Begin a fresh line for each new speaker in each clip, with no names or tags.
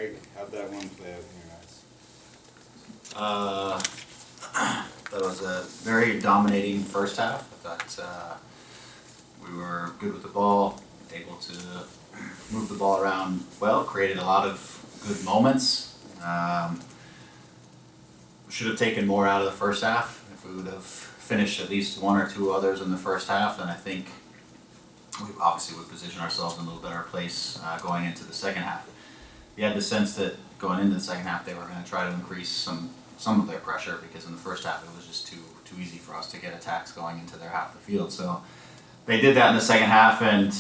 Greg, how'd that one play out in your eyes?
That was a very dominating first half. I thought we were good with the ball, able to move the ball around well, created a lot of good moments. We should have taken more out of the first half. If we would have finished at least one or two others in the first half, then I think we obviously would position ourselves in a little better place going into the second half. You had the sense that going into the second half they were going to try to increase some of their pressure, because in the first half it was just too easy for us to get attacks going into their half of the field. So they did that in the second half and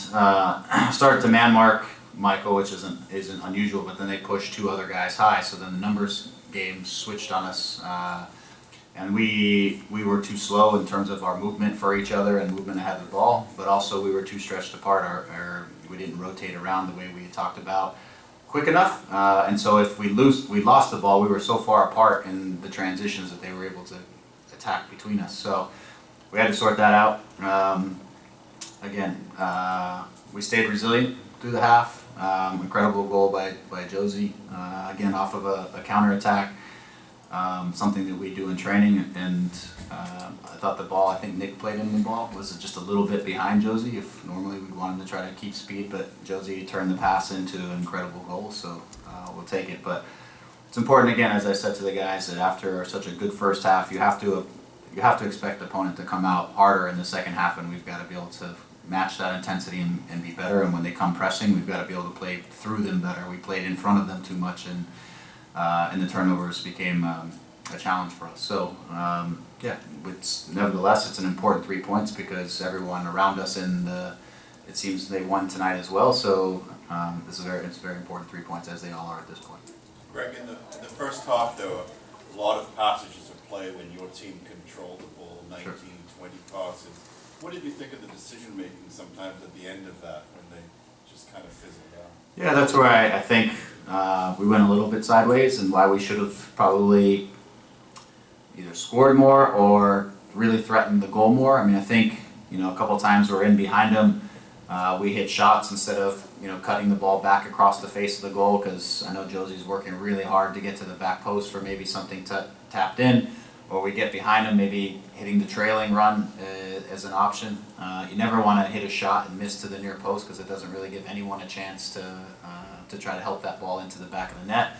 started to man mark Michael, which isn't unusual, but then they pushed two other guys high. So then the numbers game switched on us, and we were too slow in terms of our movement for each other and movement ahead of the ball, but also we were too stretched apart. We didn't rotate around the way we had talked about quick enough, and so if we lost the ball, we were so far apart in the transitions that they were able to attack between us. So we had to sort that out. Again, we stayed resilient through the half. Incredible goal by Josie, again off of a counterattack, something that we do in training. And I thought the ball, I think Nick played in the ball, was just a little bit behind Josie. If normally we'd want him to try to keep speed, but Josie turned the pass into an incredible goal, so we'll take it. But it's important, again, as I said to the guys, that after such a good first half, you have to expect the opponent to come out harder in the second half, and we've got to be able to match that intensity and be better. And when they come pressing, we've got to be able to play through them better. We played in front of them too much, and the turnovers became a challenge for us. So yeah, nevertheless, it's an important 3 points because everyone around us it seems they won tonight as well. So it's very important 3 points, as they all are at this point.
Greg, in the first half, there were a lot of passages of play when your team controlled the ball, 19,
Sure.
20 passes. What did you think of the decision making sometimes at the end of that when they just kind of fizzled out?
Yeah, that's where I think we went a little bit sideways, and why we should have probably either scored more or really threatened the goal more. I mean, I think, a couple of times we're in behind them. We hit shots instead of, cutting the ball back across the face of the goal, because I know Josie's working really hard to get to the back post for maybe something tapped in, or we get behind them, maybe hitting the trailing run as an option. You never want to hit a shot and miss to the near post, because it doesn't really give anyone a chance to try to help that ball into the back of the net.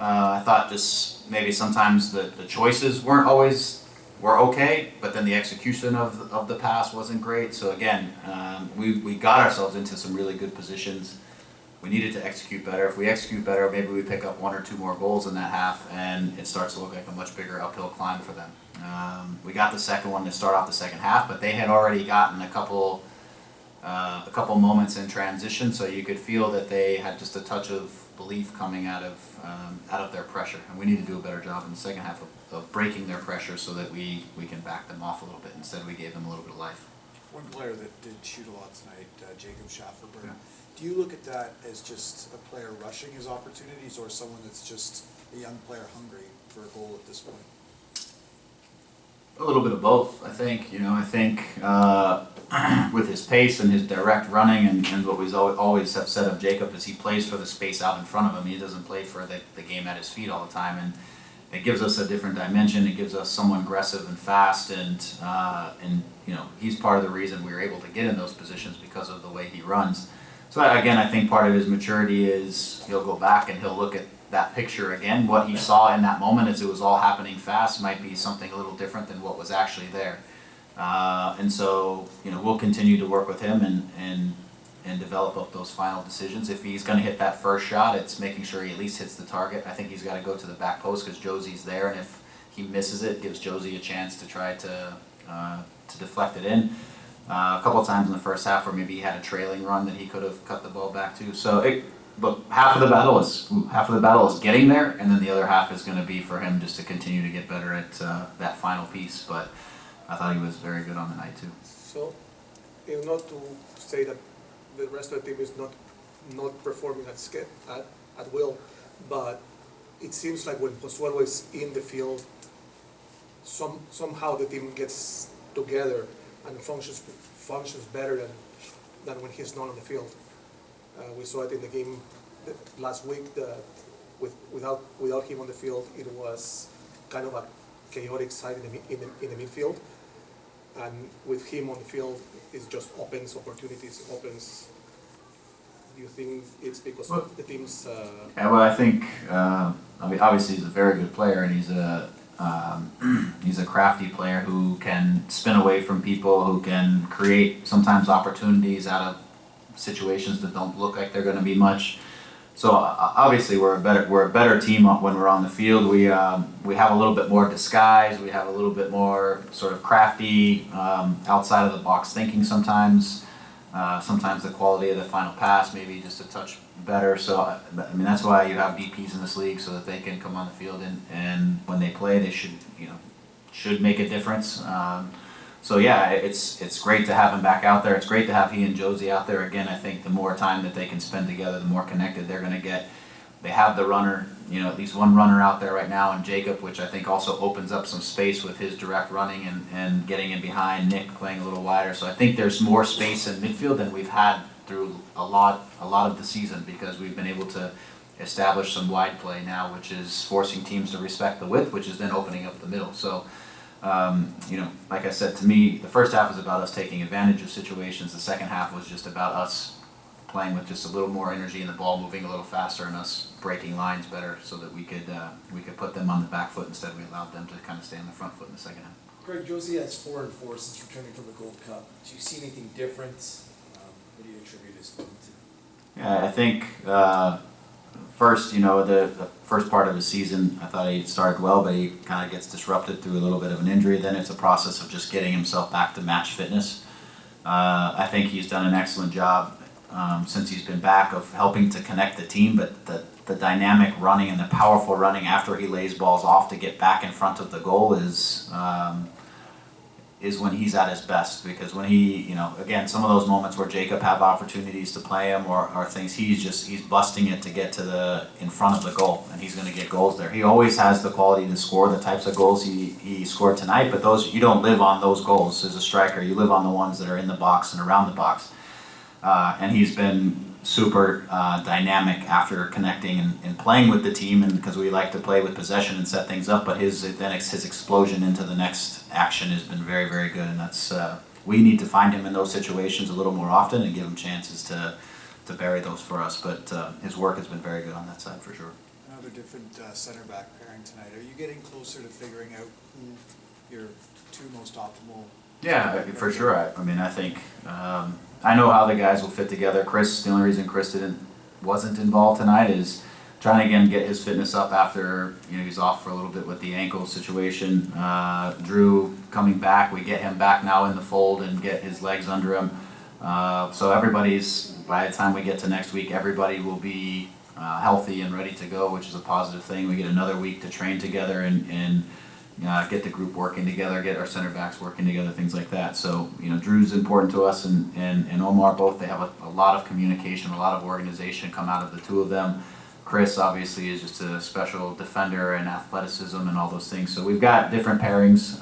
I thought just maybe sometimes the choices were okay, but then the execution of the pass wasn't great. So again, we got ourselves into some really good positions. We needed to execute better. If we execute better, maybe we pick up one or two more goals in that half, and it starts to look like a much bigger uphill climb for them. We got the second one to start off the second half, but they had already gotten a couple moments in transition, so you could feel that they had just a touch of belief coming out of their pressure, and we need to do a better job in the second half of breaking their pressure so that we can back them off a little bit. Instead, we gave them a little bit of life.
One player that did shoot a lot tonight, Jacob Schafferberg.
Yeah.
Do you look at that as just a player rushing his opportunities, or someone that's just a young player hungry for a goal at this point?
A little bit of both, I think. I think with his pace and his direct running, and what we always have said of Jacob is he plays for the space out in front of him. He doesn't play for the game at his feet all the time, and it gives us a different dimension. It gives us someone aggressive and fast, and he's part of the reason we were able to get in those positions because of the way he runs. So again, I think part of his maturity is he'll go back and he'll look at that picture again. What he saw in that moment as it was all happening fast might be something a little different than what was actually there. And so, we'll continue to work with him and develop up those final decisions. If he's going to hit that first shot, it's making sure he at least hits the target. I think he's got to go to the back post because Josie's there, and if he misses it, it gives Josie a chance to try to deflect it in. A couple of times in the first half where maybe he had a trailing run that he could have cut the ball back to. So, but half of the battle is getting there, and then the other half is going to be for him just to continue to get better at that final piece. But I thought he was very good on the night too.
So, not to say that the rest of the team is not performing at will, but it seems like when Pozuelo is in the field, somehow the team gets together and functions better than when he's not on the field. We saw it in the game last week that without him on the field, it was kind of a chaotic side in the midfield. And with him on the field, it just opens opportunities, opens. Do you think it's because of the team's?
Yeah, well, I think obviously he's a very good player, and he's a crafty player who can spin away from people, who can create sometimes opportunities out of situations that don't look like they're going to be much. So obviously we're a better team when we're on the field. We have a little bit more disguise. We have a little bit more sort of crafty, outside of the box thinking sometimes. Sometimes the quality of the final pass maybe just a touch better. So I mean that's why you have DPs in this league, so that they can come on the field and when they play they should make a difference. So yeah, it's great to have him back out there. It's great to have he and Josie out there again. I think the more time that they can spend together, the more connected they're going to get. They have the runner, at least one runner out there right now, and Jacob, which I think also opens up some space with his direct running and getting in behind Nick playing a little wider. So I think there's more space in midfield than we've had through a lot of the season, because we've been able to establish some wide play now, which is forcing teams to respect the width, which is then opening up the middle. So like I said, to me, the first half was about us taking advantage of situations. The second half was just about us playing with just a little more energy and the ball moving a little faster and us breaking lines better, so that we could put them on the back foot instead. We allowed them to kind of stay on the front foot in the second half.
Greg, Josie has 4-4 since returning from the Gold Cup. Do you see anything different? What do you attribute his form to?
Yeah, I think first, the first part of the season, I thought he started well, but he kind of gets disrupted through a little bit of an injury. Then it's a process of just getting himself back to match fitness. I think he's done an excellent job since he's been back of helping to connect the team, but the dynamic running and the powerful running after he lays balls off to get back in front of the goal is when he's at his best. Because when he, again, some of those moments where Jacob have opportunities to play him or things, he's busting it to get to in front of the goal, and he's going to get goals there. He always has the quality to score the types of goals he scored tonight, but those, you don't live on those goals as a striker. You live on the ones that are in the box and around the box. And he's been super dynamic after connecting and playing with the team, and because we like to play with possession and set things up, but his explosion into the next action has been very, very good, and that's we need to find him in those situations a little more often and give him chances to bury those for us. But his work has been very good on that side for sure.
Another different center back pairing tonight. Are you getting closer to figuring out who your two most optimal?
Yeah, for sure. I think I know how the guys will fit together. Chris, the only reason Chris wasn't involved tonight is trying to again get his fitness up after he's off for a little bit with the ankle situation. Drew coming back, we get him back now in the fold and get his legs under him. So by the time we get to next week, everybody will be healthy and ready to go, which is a positive thing. We get another week to train together and get the group working together, get our center backs working together, things like that. So, Drew's important to us, and Omar, both, they have a lot of communication, a lot of organization come out of the two of them. Chris, obviously, is just a special defender and athleticism and all those things. So we've got different pairings,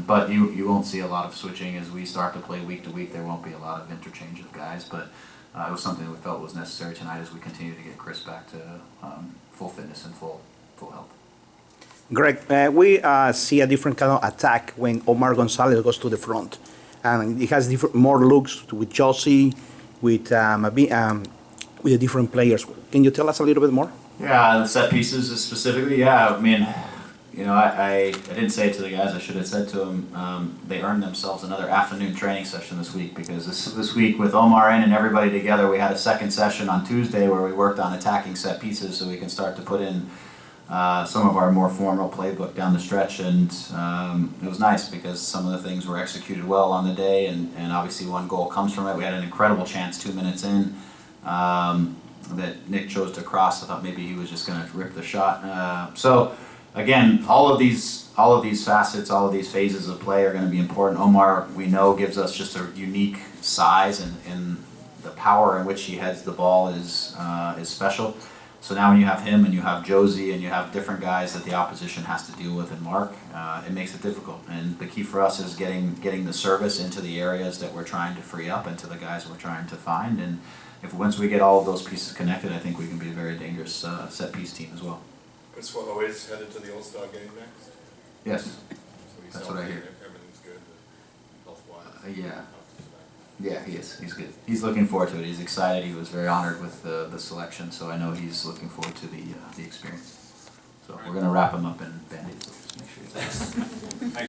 but you won't see a lot of switching as we start to play week to week. There won't be a lot of interchange of guys, but it was something that we felt was necessary tonight as we continue to get Chris back to full fitness and full health.
Greg, we see a different kind of attack when Omar Gonzalez goes to the front, and it has more looks with Josie, with the different players. Can you tell us a little bit more?
Yeah, the set pieces specifically. Yeah, I didn't say it to the guys. I should have said to them. They earned themselves another afternoon training session this week, because this week with Omar in and everybody together, we had a second session on Tuesday where we worked on attacking set pieces so we can start to put in some of our more formal playbook down the stretch, and it was nice because some of the things were executed well on the day, and obviously one goal comes from it. We had an incredible chance 2 minutes in that Nick chose to cross. I thought maybe he was just going to rip the shot. So again, all of these facets, all of these phases of play are going to be important. Omar, we know, gives us just a unique size, and the power in which he heads the ball is special. So now when you have him and you have Josie and you have different guys that the opposition has to deal with and mark, it makes it difficult. And the key for us is getting the service into the areas that we're trying to free up and to the guys we're trying to find. And once we get all of those pieces connected, I think we can be a very dangerous set piece team as well.
Is Swallow is headed to the All-Star game next?
Yes.
So he's
That's what I
healthy,
hear.
everything's good, health-wise?
Yeah. Yeah, he is. He's good. He's looking forward to it. He's excited. He was very honored with the selection, so I know he's looking forward to the experience. So we're gonna wrap him up in Band-Aids. Just make sure he's